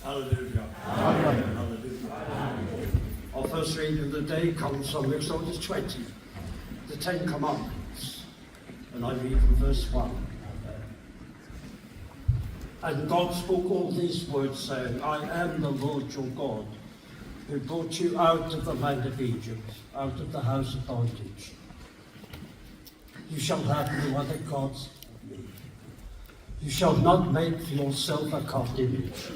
Hallelujah. Amen. Hallelujah. Our first reading of the day comes from Exodus 20, the Ten Commandments, and I read from verse 1. And God spoke all these words, saying, I am the Lord your God, who brought you out of the land of Egypt, out of the house of bondage. You shall have no other gods but me. You shall not make for yourself a carved image,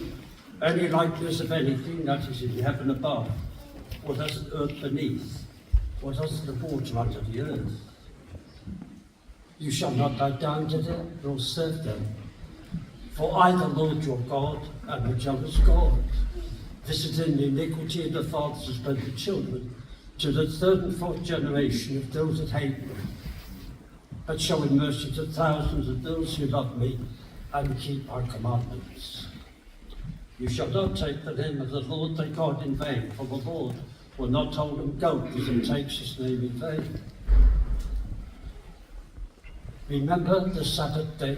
any likeness of anything that is in heaven above, or that is earth beneath, or that is the water under the earth. You shall not bow down to them, nor serve them. For I, the Lord your God, am a jealous God, visiting the iniquity of the fathers upon the children, to the third and fourth generation of those that hate me, but showing mercy to thousands of those who love me and keep my commandments. You shall not take the name of the Lord thy God in vain, for the Lord will not hold him guiltless who takes his name in vain. Remember the Sabbath day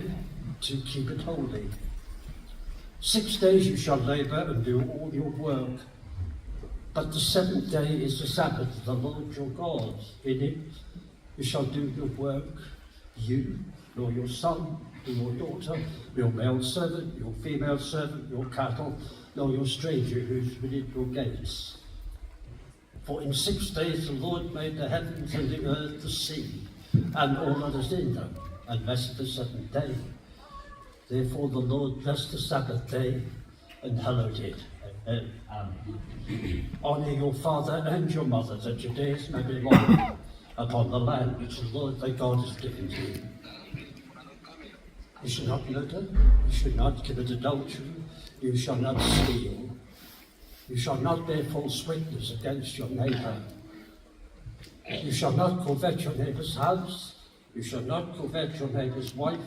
to keep it holy. 6 days you shall labor and do all your work, but the seventh day is the Sabbath of the Lord your God. In it you shall do your work, you, nor your son, nor your daughter, your male servant, your female servant, your cattle, nor your stranger who is within your gates. For in 6 days the Lord made the heavens and the earth, the sea, and all that is in them, and rested the seventh day. Therefore the Lord blessed the Sabbath day and hallowed it. Amen. Honor your father and your mother, that your days may be long upon the land which the Lord thy God has given to you. You shall not murder, you shall not commit adultery, you shall not steal, you shall not bear false witness against your neighbour. You shall not covet your neighbour's house, you shall not covet your neighbour's wife,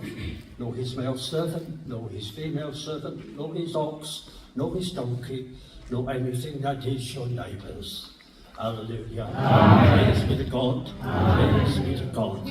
nor his male servant, nor his female servant, nor his ox, nor his donkey, nor anything that is your neighbour's. Hallelujah. Praise be to God. Praise be to God.